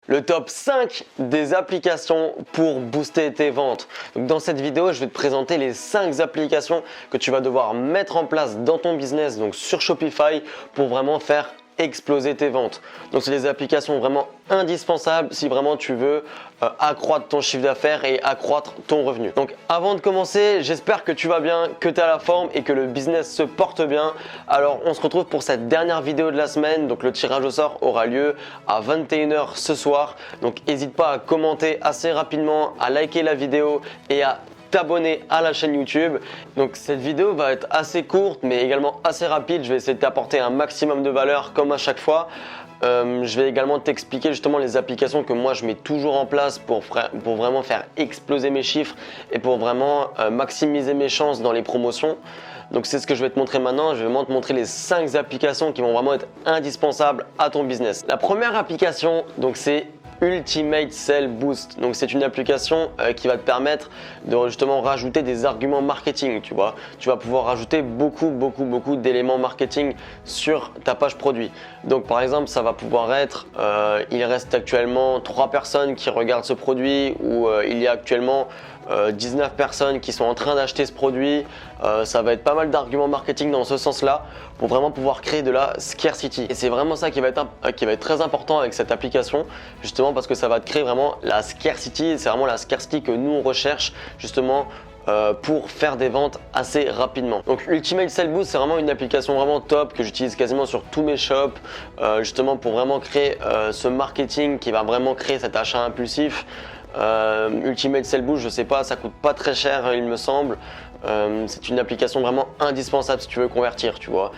le top 5 des applications pour booster tes ventes. Donc dans cette vidéo, je vais te présenter les 5 applications que tu vas devoir mettre en place dans ton business, donc sur Shopify, pour vraiment faire exploser tes ventes. Donc c'est des applications vraiment indispensables si vraiment tu veux accroître ton chiffre d'affaires et accroître ton revenu. Donc avant de commencer, j'espère que tu vas bien, que tu es à la forme et que le business se porte bien. Alors on se retrouve pour cette dernière vidéo de la semaine. Donc le tirage au sort aura lieu à 21 h ce soir. Donc n'hésite pas à commenter assez rapidement, à liker la vidéo et à t'abonner à la chaîne YouTube. Donc cette vidéo va être assez courte mais également assez rapide. Je vais essayer de t'apporter un maximum de valeur comme à chaque fois. Je vais également t'expliquer justement les applications que moi je mets toujours en place pour vraiment faire exploser mes chiffres et pour vraiment maximiser mes chances dans les promotions. Donc c'est ce que je vais te montrer maintenant. Je vais vraiment te montrer les 5 applications qui vont vraiment être indispensables à ton business. La première application, donc c'est Ultimate Sell Boost. Donc c'est une application qui va te permettre de justement rajouter des arguments marketing, tu vois. Tu vas pouvoir rajouter beaucoup d'éléments marketing sur ta page produit. Donc par exemple, ça va pouvoir être il reste actuellement 3 personnes qui regardent ce produit, ou il y a actuellement 19 personnes qui sont en train d'acheter ce produit. Ça va être pas mal d'arguments marketing dans ce sens-là pour vraiment pouvoir créer de la scarcity. Et c'est vraiment ça qui va être très important avec cette application, justement parce que ça va te créer vraiment la scarcity. C'est vraiment la scarcity que nous on recherche justement pour faire des ventes assez rapidement. Donc Ultimate Sell Boost, c'est vraiment une application vraiment top que j'utilise quasiment sur tous mes shops, justement pour vraiment créer ce marketing qui va vraiment créer cet achat impulsif. Ultimate Sell Boost, je sais pas, ça coûte pas très cher il me semble. C'est une application vraiment indispensable si tu veux convertir, tu vois.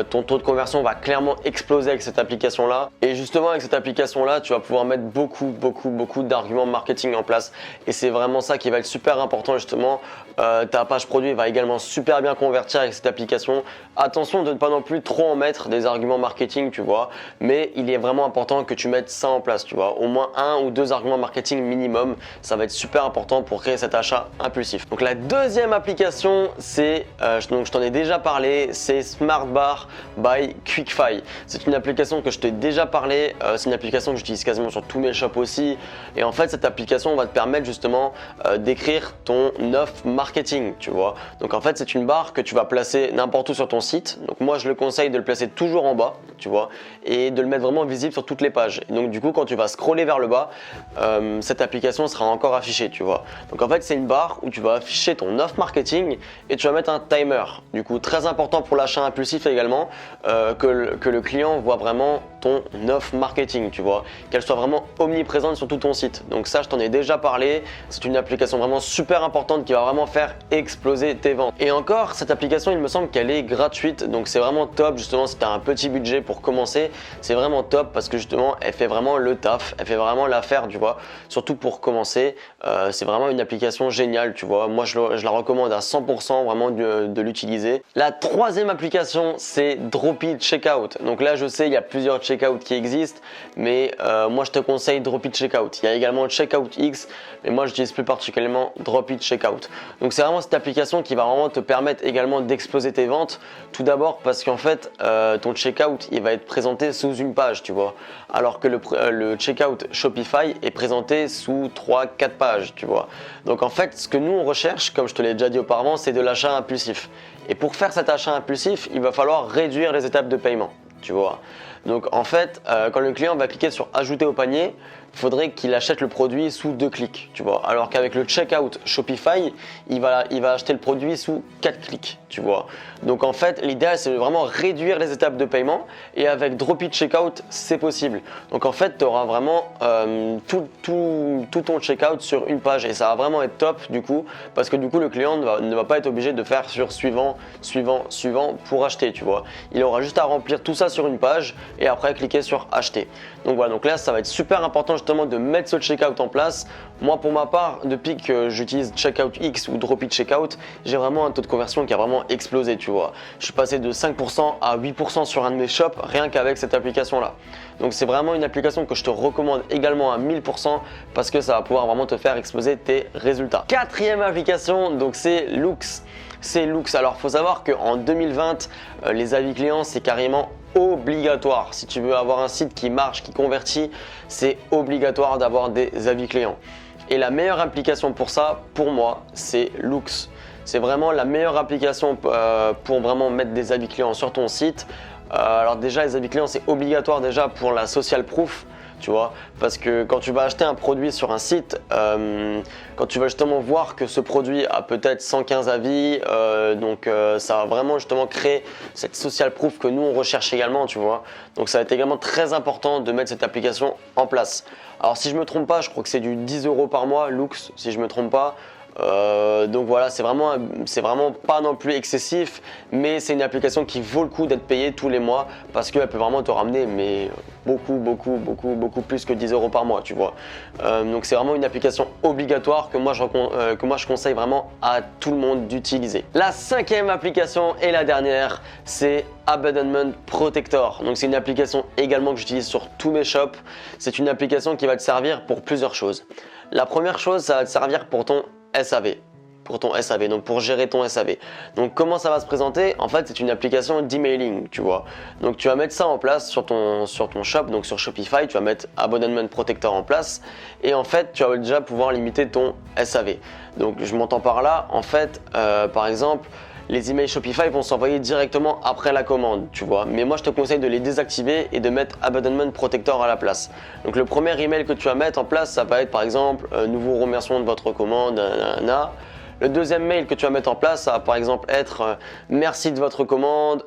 Ton taux de conversion va clairement exploser avec cette application là, et justement avec cette application là tu vas pouvoir mettre beaucoup d'arguments marketing en place, et c'est vraiment ça qui va être super important justement. Ta page produit va également super bien convertir avec cette application. Attention de ne pas non plus trop en mettre des arguments marketing, tu vois, mais il est vraiment important que tu mettes ça en place, tu vois, au moins 1 ou 2 arguments marketing minimum. Ça va être super important pour créer cet achat impulsif. Donc la deuxième application, c'est donc je t'en ai déjà parlé, c'est Smart Bar by QuickFi. C'est une application que je t'ai déjà parlé. C'est une application que j'utilise quasiment sur tous mes shops aussi, et en fait cette application va te permettre justement d'écrire ton offre marketing, tu vois. Donc en fait c'est une barre que tu vas placer n'importe où sur ton site. Donc moi je le conseille de le placer toujours en bas, tu vois, et de le mettre vraiment visible sur toutes les pages. Et donc du coup quand tu vas scroller vers le bas, cette application sera encore affichée, tu vois. Donc en fait c'est une barre où tu vas afficher ton offre marketing et tu vas mettre un timer. Du coup très important pour l'achat impulsif également, que le client voit vraiment ton offre marketing, tu vois, qu'elle soit vraiment omniprésente sur tout ton site. Donc ça je t'en ai déjà parlé, c'est une application vraiment super importante qui va vraiment faire exploser tes ventes. Et encore, cette application il me semble qu'elle est gratuite, donc c'est vraiment top justement si tu as un petit budget pour commencer. C'est vraiment top parce que justement elle fait vraiment le taf, elle fait vraiment l'affaire, tu vois, surtout pour commencer. C'est vraiment une application géniale, tu vois. Moi je la recommande à 100% vraiment de l'utiliser. La troisième application, c'est Dropit Checkout. Donc là je sais il y a plusieurs checkout qui existent, mais moi je te conseille Dropit Checkout. Il y a également Checkout X, mais moi j'utilise plus particulièrement Dropit Checkout. Donc c'est vraiment cette application qui va vraiment te permettre également d'exploser tes ventes. Tout d'abord parce qu'en fait ton checkout il va être présenté sous une page, tu vois, alors que le checkout Shopify est présenté sous 3-4 pages, tu vois. Donc en fait ce que nous on recherche, comme je te l'ai déjà dit auparavant, c'est de l'achat impulsif. Et pour faire cet achat impulsif, il va falloir réduire les étapes de paiement, tu vois. Donc en fait, quand le client va cliquer sur ajouter au panier, il faudrait qu'il achète le produit sous 2 clics, tu vois. Alors qu'avec le checkout Shopify, il va acheter le produit sous 4 clics, tu vois. Donc en fait, l'idéal c'est de vraiment réduire les étapes de paiement, et avec Dropit Checkout, c'est possible. Donc en fait, tu auras vraiment tout ton checkout sur une page, et ça va vraiment être top du coup, parce que du coup le client ne va pas être obligé de faire sur suivant pour acheter, tu vois. Il aura juste à remplir tout ça sur une page et après cliquer sur acheter. Donc voilà, donc là ça va être super important justement de mettre ce checkout en place. Moi pour ma part, depuis que j'utilise Checkout X ou Dropit Checkout, j'ai vraiment un taux de conversion qui a vraiment explosé, tu vois. Je suis passé de 5% à 8% sur un de mes shops rien qu'avec cette application là. Donc c'est vraiment une application que je te recommande également à 1000% parce que ça va pouvoir vraiment te faire exploser tes résultats. Quatrième application, donc c'est Loox. Alors faut savoir qu'en 2020, les avis clients c'est carrément obligatoire. Si tu veux avoir un site qui marche, qui convertit, c'est obligatoire d'avoir des avis clients. Et la meilleure application pour ça, pour moi, c'est Loox. C'est vraiment la meilleure application pour vraiment mettre des avis clients sur ton site. Alors déjà, les avis clients, c'est obligatoire déjà pour la social proof. Tu vois, parce que quand tu vas acheter un produit sur un site, quand tu vas justement voir que ce produit a peut-être 115 avis, ça va vraiment justement créer cette social proof que nous on recherche également, tu vois. Donc ça va être également très important de mettre cette application en place. Alors si je me trompe pas, je crois que c'est du 10 € par mois, Loox, si je me trompe pas. Donc voilà, c'est vraiment pas non plus excessif, mais c'est une application qui vaut le coup d'être payée tous les mois parce qu'elle peut vraiment te ramener beaucoup plus que 10 € par mois, tu vois. Donc c'est vraiment une application obligatoire que moi je conseille vraiment à tout le monde d'utiliser. La cinquième application et la dernière, c'est Abandonment Protector. Donc c'est une application également que j'utilise sur tous mes shops. C'est une application qui va te servir pour plusieurs choses. La première chose, ça va te servir pour ton SAV, donc pour gérer ton SAV. Donc comment ça va se présenter? En fait, c'est une application d'emailing, tu vois. Donc tu vas mettre ça en place sur ton shop, donc sur Shopify, tu vas mettre Abandonment Protector en place et en fait, tu vas déjà pouvoir limiter ton SAV. Donc je m'entends par là, en fait, par exemple, les emails Shopify vont s'envoyer directement après la commande, tu vois. Mais moi, je te conseille de les désactiver et de mettre Abandonment Protector à la place. Donc, le premier email que tu vas mettre en place, ça va être par exemple nous vous remercions de votre commande, nanana. Le deuxième mail que tu vas mettre en place, ça va par exemple être merci de votre commande,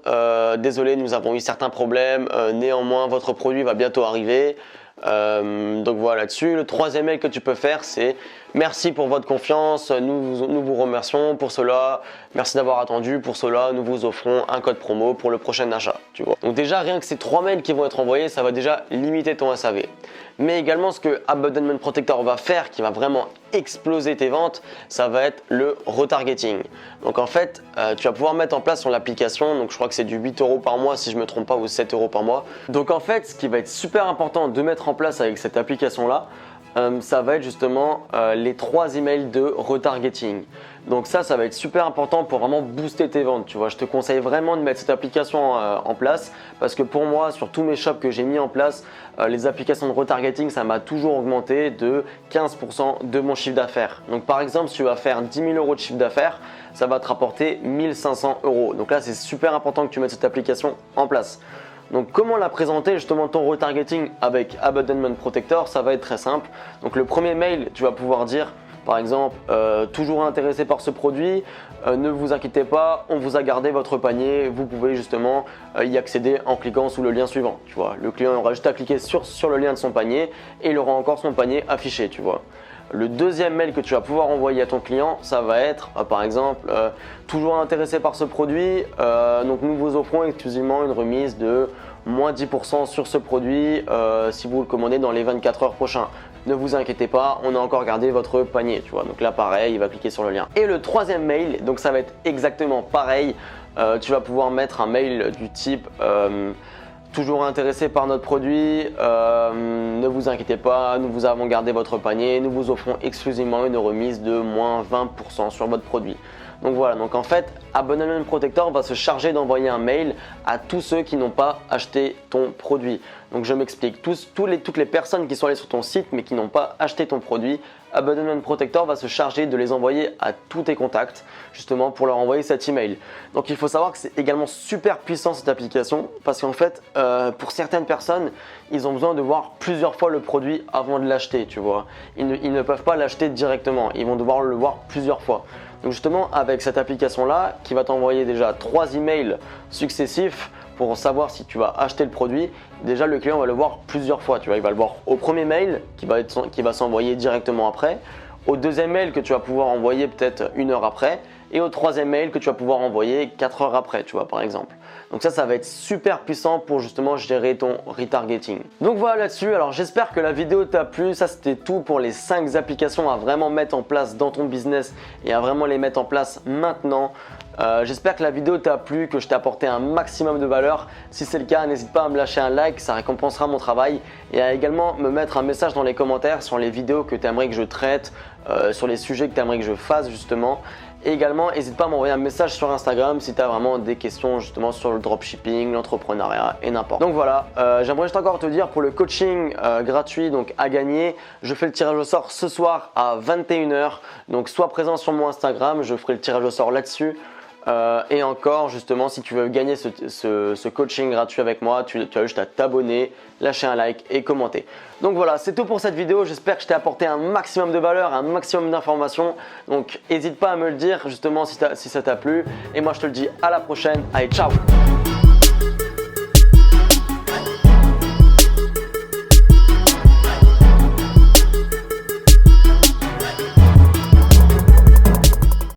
désolé, nous avons eu certains problèmes, néanmoins, votre produit va bientôt arriver. Donc voilà là-dessus. Le troisième mail que tu peux faire, c'est merci pour votre confiance, nous vous remercions pour cela, merci d'avoir attendu, pour cela nous vous offrons un code promo pour le prochain achat, tu vois. Donc déjà rien que ces 3 mails qui vont être envoyés, ça va déjà limiter ton SAV. Mais également ce que Abandonment Protector va faire, qui va vraiment exploser tes ventes, ça va être le retargeting. Donc en fait, tu vas pouvoir mettre en place sur l'application, donc je crois que c'est du 8 € par mois si je ne me trompe pas, ou 7 € par mois. Donc en fait, ce qui va être super important de mettre en place avec cette application là, ça va être justement les 3 emails de retargeting. Donc ça va être super important pour vraiment booster tes ventes, tu vois. Je te conseille vraiment de mettre cette application en place parce que pour moi, sur tous mes shops que j'ai mis en place, les applications de retargeting, ça m'a toujours augmenté de 15% de mon chiffre d'affaires. Donc par exemple, si tu vas faire 10 000 € de chiffre d'affaires, ça va te rapporter 1 500 €. Donc là, c'est super important que tu mettes cette application en place. Donc comment la présenter justement ton retargeting avec Abandonment Protector? Ça va être très simple. Donc le premier mail, tu vas pouvoir dire par exemple toujours intéressé par ce produit, ne vous inquiétez pas, on vous a gardé votre panier, vous pouvez justement y accéder en cliquant sous le lien suivant, tu vois. Le client aura juste à cliquer sur le lien de son panier et il aura encore son panier affiché, tu vois. Le deuxième mail que tu vas pouvoir envoyer à ton client, ça va être par exemple toujours intéressé par ce produit, donc nous vous offrons exclusivement une remise de moins 10% sur ce produit si vous le commandez dans les 24 heures prochaines. Ne vous inquiétez pas, on a encore gardé votre panier, tu vois. Donc là pareil, il va cliquer sur le lien. Et le troisième mail, donc ça va être exactement pareil. Tu vas pouvoir mettre un mail du type toujours intéressé par notre produit, ne vous inquiétez pas, nous vous avons gardé votre panier, nous vous offrons exclusivement une remise de moins 20% sur votre produit. Donc voilà, donc en fait, Abandonment Protector va se charger d'envoyer un mail à tous ceux qui n'ont pas acheté ton produit. Donc je m'explique, toutes les personnes qui sont allées sur ton site mais qui n'ont pas acheté ton produit, Abandonment Protector va se charger de les envoyer à tous tes contacts justement pour leur envoyer cet email. Donc il faut savoir que c'est également super puissant cette application parce qu'en fait pour certaines personnes ils ont besoin de voir plusieurs fois le produit avant de l'acheter, tu vois. Ils ne peuvent pas l'acheter directement, ils vont devoir le voir plusieurs fois. Donc justement avec cette application là qui va t'envoyer déjà 3 emails successifs pour savoir si tu vas acheter le produit, déjà le client va le voir plusieurs fois, tu vois. Il va le voir au premier mail qui va s'envoyer directement après, au deuxième mail que tu vas pouvoir envoyer peut-être 1 heure après et au troisième mail que tu vas pouvoir envoyer 4 heures après, tu vois, par exemple. Donc ça va être super puissant pour justement gérer ton retargeting. Donc voilà là-dessus, alors j'espère que la vidéo t'a plu. Ça c'était tout pour les 5 applications à vraiment mettre en place dans ton business et à vraiment les mettre en place maintenant. J'espère que la vidéo t'a plu, que je t'ai apporté un maximum de valeur. Si c'est le cas, n'hésite pas à me lâcher un like, ça récompensera mon travail. Et à également me mettre un message dans les commentaires sur les vidéos que tu aimerais que je traite, sur les sujets que tu aimerais que je fasse justement. Et également, n'hésite pas à m'envoyer un message sur Instagram si tu as vraiment des questions justement sur le dropshipping, l'entrepreneuriat et n'importe. Donc voilà, j'aimerais juste encore te dire pour le coaching gratuit donc à gagner, je fais le tirage au sort ce soir à 21 h. Donc sois présent sur mon Instagram, je ferai le tirage au sort là-dessus. Et encore justement si tu veux gagner ce coaching gratuit avec moi, tu as juste à t'abonner, lâcher un like et commenter. Donc voilà, c'est tout pour cette vidéo, j'espère que je t'ai apporté un maximum de valeur, un maximum d'informations. Donc n'hésite pas à me le dire justement si ça t'a plu et moi je te le dis à la prochaine, allez ciao.